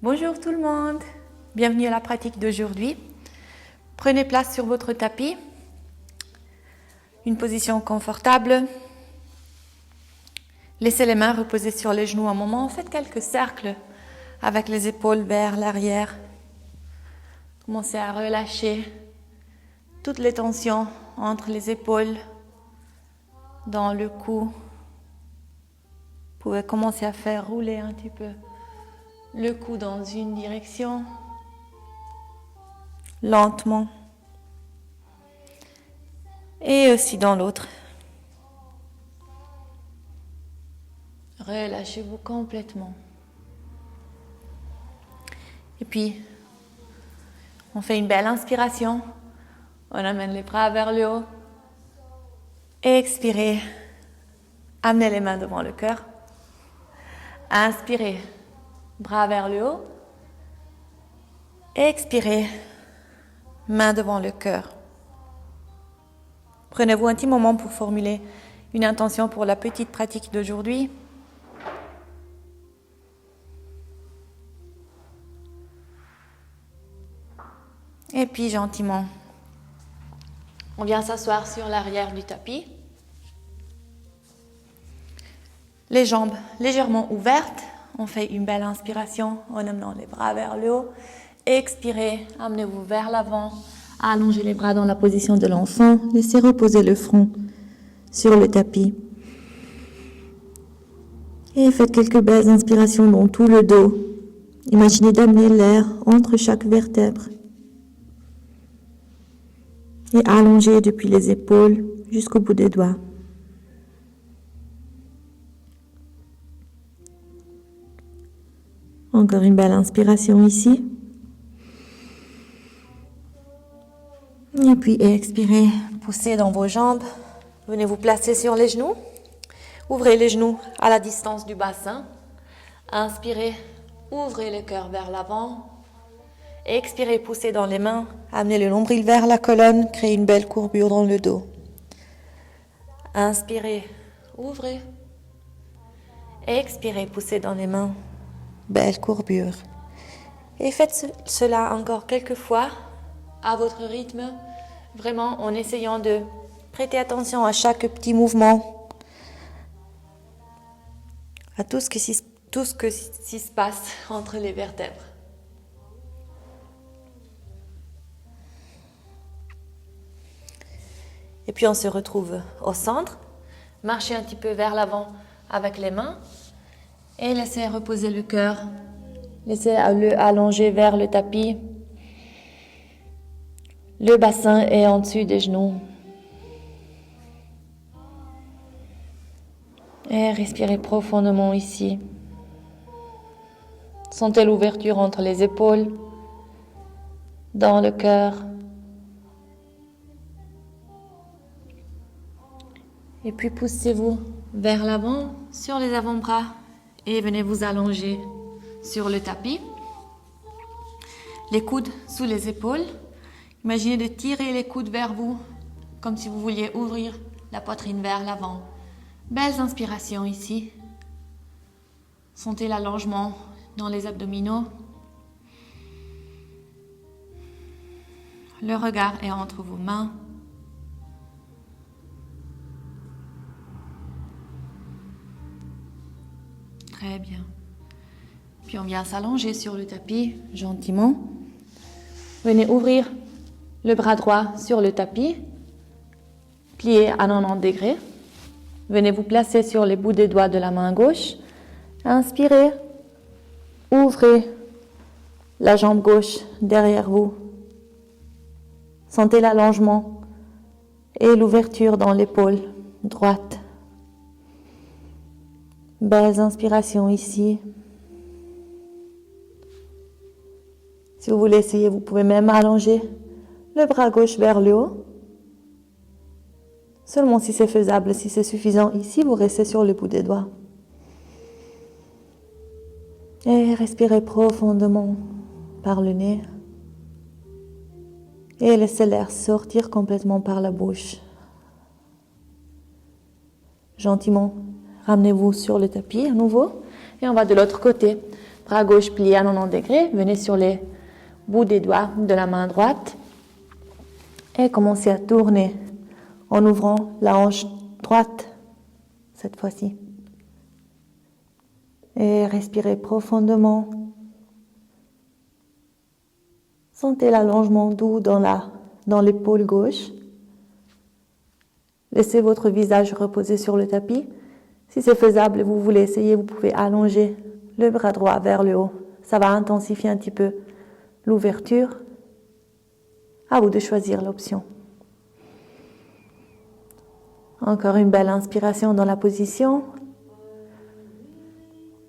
Bonjour tout le monde, bienvenue à la pratique d'aujourd'hui. Prenez place sur votre tapis, une position confortable. Laissez les mains reposer sur les genoux un moment. Faites quelques cercles avec les épaules vers l'arrière. Commencez à relâcher toutes les tensions entre les épaules, dans le cou. Vous pouvez commencer à faire rouler un petit peu le cou dans une direction, lentement, et aussi dans l'autre. Relâchez-vous complètement. Et puis, on fait une belle inspiration. On amène les bras vers le haut. Expirez. Amenez les mains devant le cœur. Inspirez. Bras vers le haut. Expirez. Mains devant le cœur. Prenez-vous un petit moment pour formuler une intention pour la petite pratique d'aujourd'hui. Et puis gentiment, on vient s'asseoir sur l'arrière du tapis. Les jambes légèrement ouvertes. On fait une belle inspiration en amenant les bras vers le haut. Expirez, amenez-vous vers l'avant. Allongez les bras dans la position de l'enfant. Laissez reposer le front sur le tapis. Et faites quelques belles inspirations dans tout le dos. Imaginez d'amener l'air entre chaque vertèbre. Et allongez depuis les épaules jusqu'au bout des doigts. Encore une belle inspiration ici. Et puis expirez, poussez dans vos jambes. Venez vous placer sur les genoux. Ouvrez les genoux à la distance du bassin. Inspirez, ouvrez le cœur vers l'avant. Expirez, poussez dans les mains. Amenez le nombril vers la colonne. Créez une belle courbure dans le dos. Inspirez, ouvrez. Expirez, poussez dans les mains. Belle courbure. Et faites cela encore quelques fois à votre rythme, vraiment en essayant de prêter attention à chaque petit mouvement, à tout ce qui se passe entre les vertèbres. Et puis on se retrouve au centre. Marchez un petit peu vers l'avant avec les mains. Et laissez reposer le cœur. Laissez-le allonger vers le tapis. Le bassin est en dessus des genoux. Et respirez profondément ici. Sentez l'ouverture entre les épaules, dans le cœur. Et puis poussez-vous vers l'avant sur les avant-bras. Et venez vous allonger sur le tapis. Les coudes sous les épaules. Imaginez de tirer les coudes vers vous, comme si vous vouliez ouvrir la poitrine vers l'avant. Belles inspirations ici. Sentez l'allongement dans les abdominaux. Le regard est entre vos mains. Très bien. Puis on vient s'allonger sur le tapis, gentiment. Venez ouvrir le bras droit sur le tapis. Pliez à 90 degrés. Venez vous placer sur les bouts des doigts de la main gauche. Inspirez. Ouvrez la jambe gauche derrière vous. Sentez l'allongement et l'ouverture dans l'épaule droite. Belles inspirations ici. Si vous voulez essayer, vous pouvez même allonger le bras gauche vers le haut. Seulement si c'est faisable, si c'est suffisant ici, vous restez sur le bout des doigts. Et respirez profondément par le nez. Et laissez l'air sortir complètement par la bouche. Gentiment, ramenez-vous sur le tapis à nouveau. Et on va de l'autre côté. Bras gauche plié à 90 degrés. Venez sur les bouts des doigts de la main droite. Et commencez à tourner en ouvrant la hanche droite cette fois-ci. Et respirez profondément. Sentez l'allongement doux dans l'épaule gauche. Laissez votre visage reposer sur le tapis. Si c'est faisable et vous voulez essayer, vous pouvez allonger le bras droit vers le haut. Ça va intensifier un petit peu l'ouverture. À vous de choisir l'option. Encore une belle inspiration dans la position.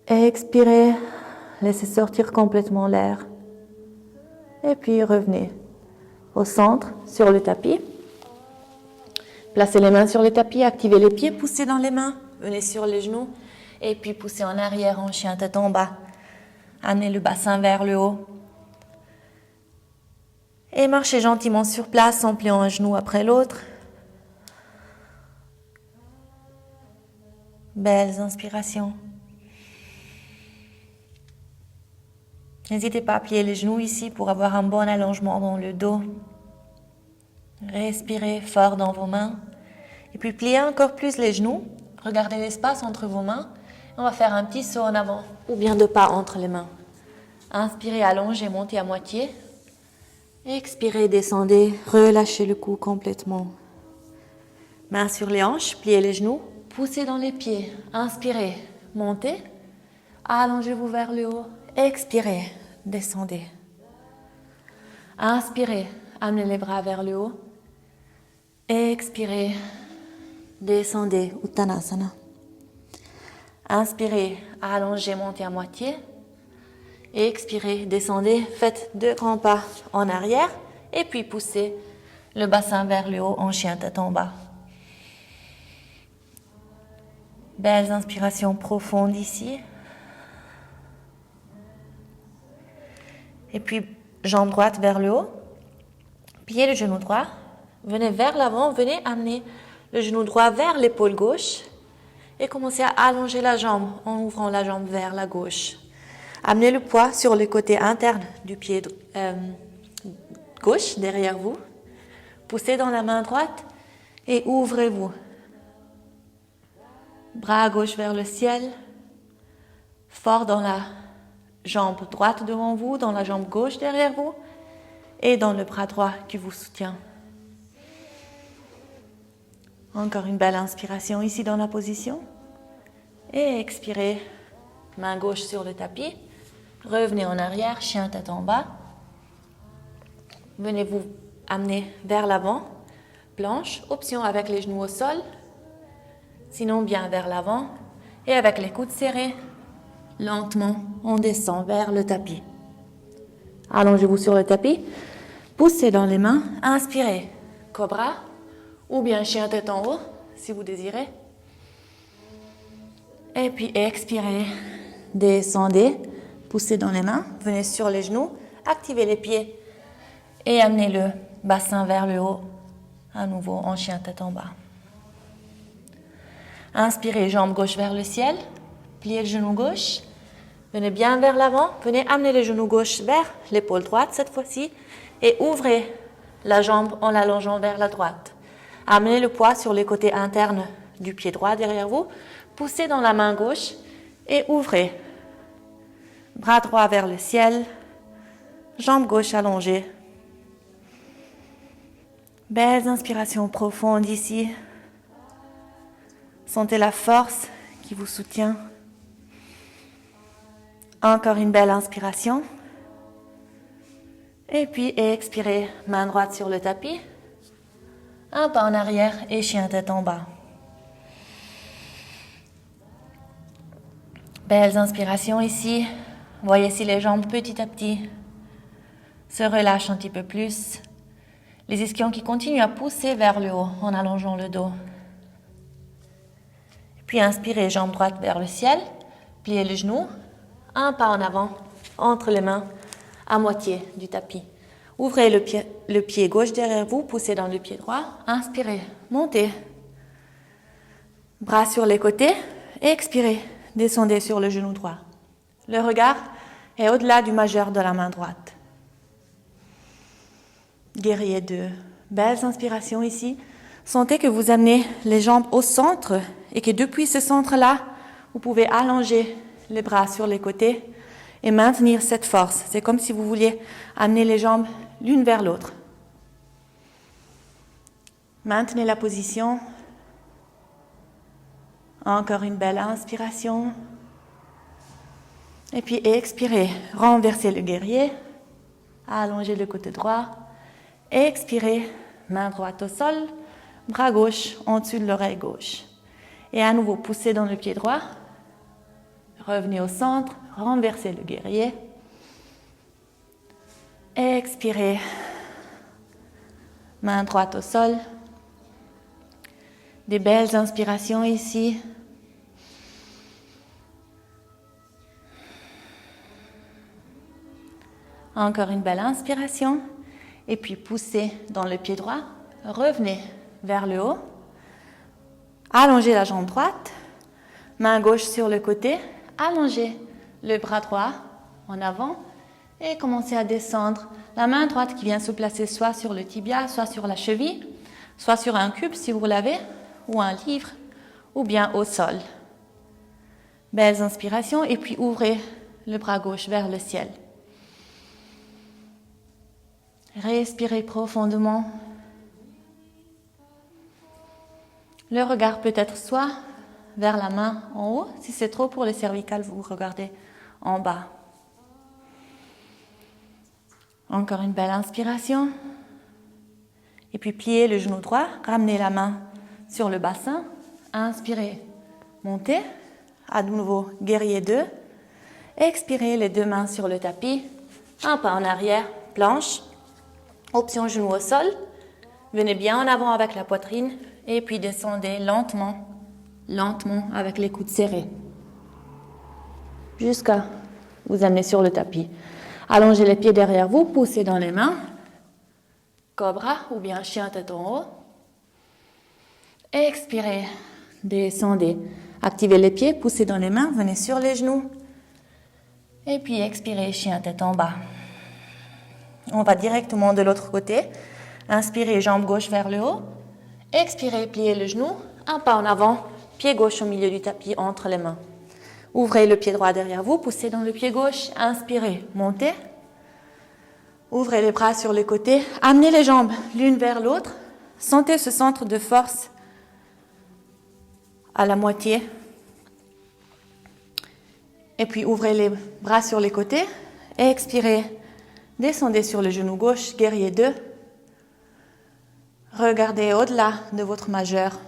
Expirez, laissez sortir complètement l'air. Et puis revenez au centre, sur le tapis. Placez les mains sur le tapis, activez les pieds, poussez dans les mains. Venez sur les genoux et puis poussez en arrière en chien tête en bas. Amenez le bassin vers le haut. Et marchez gentiment sur place en pliant un genou après l'autre. Belles inspirations. N'hésitez pas à plier les genoux ici pour avoir un bon allongement dans le dos. Respirez fort dans vos mains. Et puis pliez encore plus les genoux. Regardez l'espace entre vos mains. On va faire un petit saut en avant ou bien 2 pas entre les mains. Inspirez, allongez, montez à moitié. Expirez, descendez, relâchez le cou complètement. Mains sur les hanches, pliez les genoux, poussez dans les pieds. Inspirez, montez. Allongez-vous vers le haut. Expirez, descendez. Inspirez, amenez les bras vers le haut. Expirez, descendez, Uttanasana. Inspirez, allongez, montez à moitié. Expirez, descendez, faites 2 grands pas en arrière et puis poussez le bassin vers le haut en chien tête en bas. Belles inspirations profondes ici. Et puis, jambe droite vers le haut. Pliez le genou droit. Venez vers l'avant. Venez amener le genou droit vers l'épaule gauche. Et commencez à allonger la jambe en ouvrant la jambe vers la gauche. Amenez le poids sur le côté interne du pied gauche, derrière vous. Poussez dans la main droite et ouvrez-vous. Bras gauche vers le ciel. Fort dans la jambe droite devant vous, dans la jambe gauche derrière vous et dans le bras droit qui vous soutient. Encore une belle inspiration ici dans la position. Et expirez, main gauche sur le tapis. Revenez en arrière, chien tête en bas. Venez vous amener vers l'avant, planche, option avec les genoux au sol. Sinon bien vers l'avant et avec les coudes serrés. Lentement, on descend vers le tapis. Allongez-vous sur le tapis. Poussez dans les mains. Inspirez, cobra ou bien chien tête en haut, si vous désirez. Et puis expirez, descendez, poussez dans les mains. Venez sur les genoux, activez les pieds et amenez le bassin vers le haut. À nouveau en chien tête en bas. Inspirez, jambe gauche vers le ciel. Pliez le genou gauche. Venez bien vers l'avant. Venez amener le genou gauche vers l'épaule droite cette fois-ci. Et ouvrez la jambe en l'allongeant vers la droite. Amenez le poids sur les côtés internes du pied droit derrière vous. Poussez dans la main gauche et ouvrez. Bras droit vers le ciel. Jambe gauche allongée. Belles inspirations profondes ici. Sentez la force qui vous soutient. Encore une belle inspiration. Et puis expirez, main droite sur le tapis. Un pas en arrière et chien tête en bas. Belles inspirations ici. Voyez si les jambes petit à petit se relâchent un petit peu plus. Les ischions qui continuent à pousser vers le haut en allongeant le dos. Puis inspirez, jambe droite vers le ciel. Pliez le genou. Un pas en avant, entre les mains, à moitié du tapis. Ouvrez le pied gauche derrière vous, poussez dans le pied droit. Inspirez, montez. Bras sur les côtés. Expirez, descendez sur le genou droit. Le regard et au-delà du majeur de la main droite. Guerrier 2. Belles inspirations ici. Sentez que vous amenez les jambes au centre et que depuis ce centre-là, vous pouvez allonger les bras sur les côtés et maintenir cette force. C'est comme si vous vouliez amener les jambes l'une vers l'autre. Maintenez la position. Encore une belle inspiration. Et puis expirez. Renversez le guerrier. Allongez le côté droit. Expirez. Main droite au sol. Bras gauche en dessous de l'oreille gauche. Et à nouveau, poussez dans le pied droit. Revenez au centre. Renversez le guerrier. Expirez. Main droite au sol. Des belles inspirations ici. Encore une belle inspiration. Et puis poussez dans le pied droit. Revenez vers le haut. Allongez la jambe droite. Main gauche sur le côté. Allongez le bras droit en avant. Et commencez à descendre. La main droite qui vient se placer soit sur le tibia, soit sur la cheville, soit sur un cube si vous l'avez, ou un livre, ou bien au sol. Belles inspirations. Et puis ouvrez le bras gauche vers le ciel. Respirez profondément. Le regard peut être soit vers la main en haut. Si c'est trop pour le cervical, vous regardez en bas. Encore une belle inspiration. Et puis pliez le genou droit. Ramenez la main sur le bassin. Inspirez. Montez. À nouveau, guerrier 2. Expirez les deux mains sur le tapis. Un pas en arrière. Planche. Option genou au sol. Venez bien en avant avec la poitrine. Et puis descendez lentement, lentement avec les coudes serrés. Jusqu'à vous amener sur le tapis. Allongez les pieds derrière vous, poussez dans les mains. Cobra ou bien chien tête en haut. Expirez, descendez. Activez les pieds, poussez dans les mains, venez sur les genoux. Et puis expirez, chien tête en bas. On va directement de l'autre côté. Inspirez, jambe gauche vers le haut. Expirez, pliez le genou. Un pas en avant, pied gauche au milieu du tapis entre les mains. Ouvrez le pied droit derrière vous, poussez dans le pied gauche. Inspirez, montez. Ouvrez les bras sur les côtés. Amenez les jambes l'une vers l'autre. Sentez ce centre de force à la moitié. Et puis ouvrez les bras sur les côtés. Expirez. Descendez sur le genou gauche, guerrier 2. Regardez au-delà de votre majeur.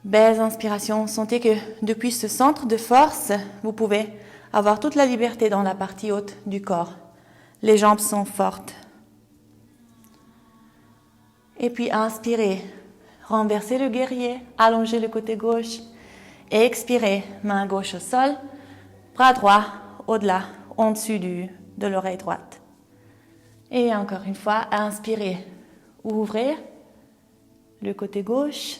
Belles inspirations. Sentez que depuis ce centre de force, vous pouvez avoir toute la liberté dans la partie haute du corps. Les jambes sont fortes. Et puis inspirez. Renversez le guerrier. Allongez le côté gauche. Et expirez. Main gauche au sol. Bras droit au-delà, en dessus de l'oreille droite. Et encore une fois, inspirez. Ouvrez le côté gauche.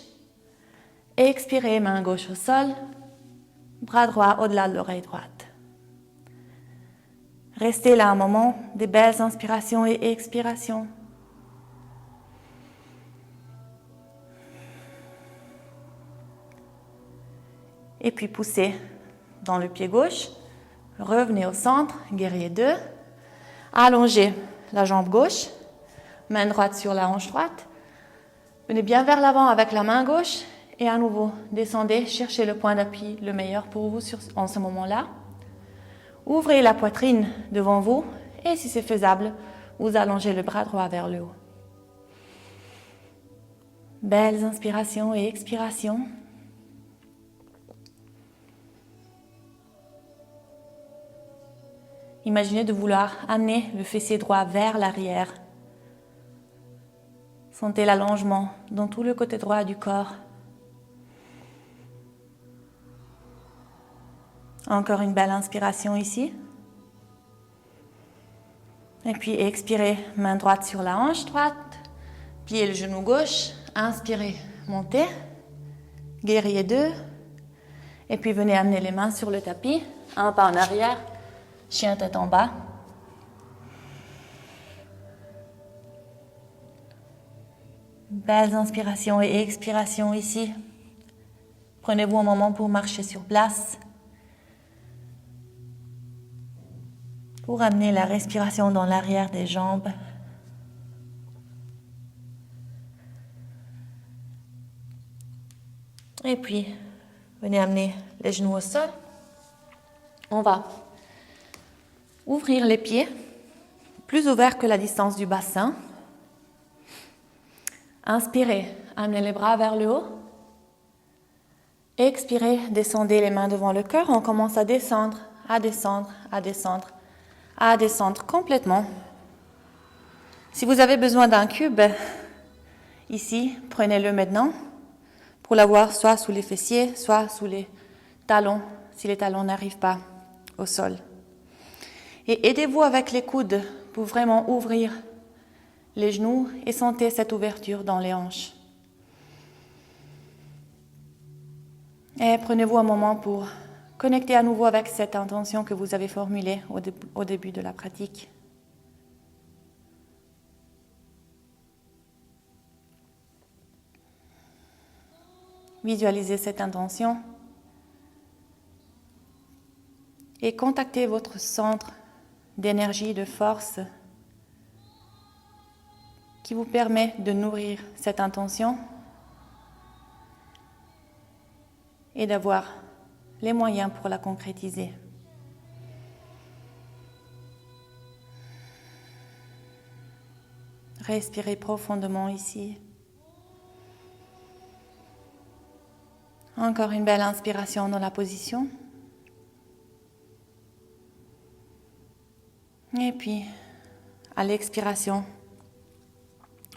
Expirez, main gauche au sol. Bras droit au-delà de l'oreille droite. Restez là un moment, des belles inspirations et expirations. Et puis poussez dans le pied gauche. Revenez au centre, guerrier 2. Allongez la jambe gauche, main droite sur la hanche droite. Venez bien vers l'avant avec la main gauche et à nouveau descendez, cherchez le point d'appui le meilleur pour vous en ce moment-là. Ouvrez la poitrine devant vous et si c'est faisable, vous allongez le bras droit vers le haut. Belles inspirations et expirations. Imaginez de vouloir amener le fessier droit vers l'arrière. Sentez l'allongement dans tout le côté droit du corps. Encore une belle inspiration ici. Et puis expirez, main droite sur la hanche droite. Pliez le genou gauche. Inspirez, montez. Guerrier 2. Et puis venez amener les mains sur le tapis, un pas en arrière, chien tête en bas. Belles inspirations et expirations ici. Prenez-vous un moment pour marcher sur place. Pour amener la respiration dans l'arrière des jambes. Et puis, venez amener les genoux au sol. On va ouvrir les pieds, plus ouverts que la distance du bassin. Inspirez, amenez les bras vers le haut. Expirez, descendez les mains devant le cœur. On commence à descendre, à descendre, à descendre, à descendre complètement. Si vous avez besoin d'un cube, ici, prenez-le maintenant pour l'avoir soit sous les fessiers, soit sous les talons, si les talons n'arrivent pas au sol. Et aidez-vous avec les coudes pour vraiment ouvrir les genoux et sentez cette ouverture dans les hanches. Et prenez-vous un moment pour connecter à nouveau avec cette intention que vous avez formulée au début de la pratique. Visualisez cette intention et contactez votre centre d'énergie, de force qui vous permet de nourrir cette intention et d'avoir les moyens pour la concrétiser. Respirez profondément ici. Encore une belle inspiration dans la position. Et puis, à l'expiration,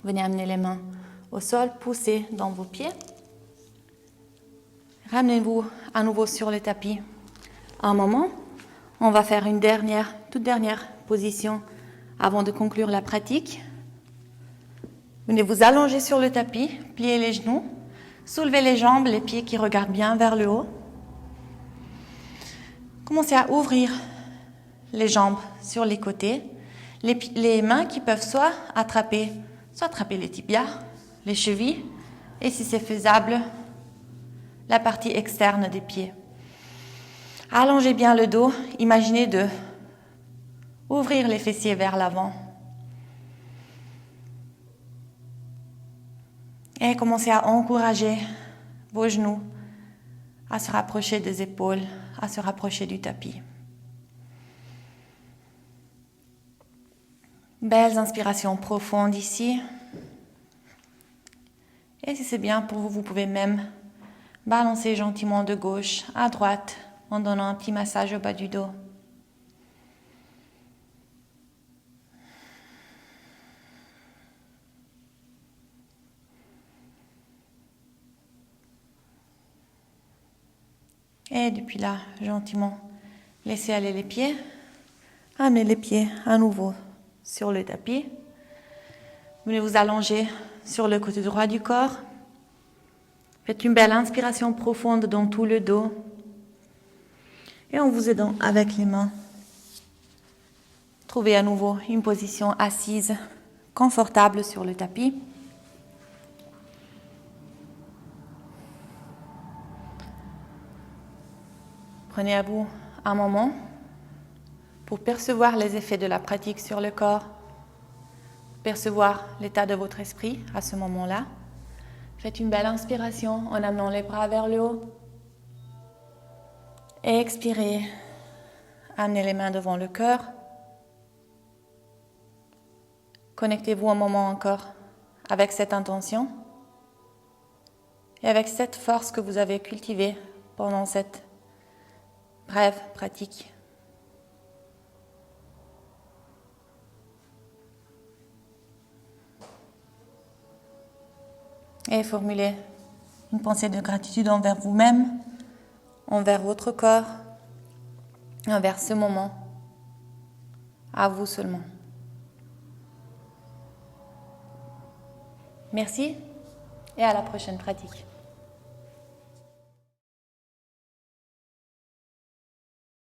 venez amener les mains au sol, poussez dans vos pieds. Ramenez-vous à nouveau sur le tapis. Un moment, on va faire une toute dernière position avant de conclure la pratique. Venez vous allonger sur le tapis, pliez les genoux, soulevez les jambes, les pieds qui regardent bien vers le haut. Commencez à ouvrir les jambes sur les côtés, les mains qui peuvent soit attraper les tibias, les chevilles, et si c'est faisable, la partie externe des pieds. Allongez bien le dos, imaginez de ouvrir les fessiers vers l'avant. Et commencez à encourager vos genoux à se rapprocher des épaules, à se rapprocher du tapis. Belles inspirations profondes ici. Et si c'est bien pour vous, vous pouvez même balancer gentiment de gauche à droite en donnant un petit massage au bas du dos. Et depuis là, gentiment, laissez aller les pieds. Amenez les pieds à nouveau sur le tapis. Venez vous allonger sur le côté droit du corps. Faites une belle inspiration profonde dans tout le dos. Et en vous aidant avec les mains, trouvez à nouveau une position assise, confortable sur le tapis. Prenez à vous un moment pour percevoir les effets de la pratique sur le corps, percevoir l'état de votre esprit à ce moment-là. Faites une belle inspiration en amenant les bras vers le haut. Expirez, amenez les mains devant le cœur. Connectez-vous un moment encore avec cette intention et avec cette force que vous avez cultivée pendant cette brève pratique. Et formulez une pensée de gratitude envers vous-même, envers votre corps, envers ce moment, à vous seulement. Merci et à la prochaine pratique.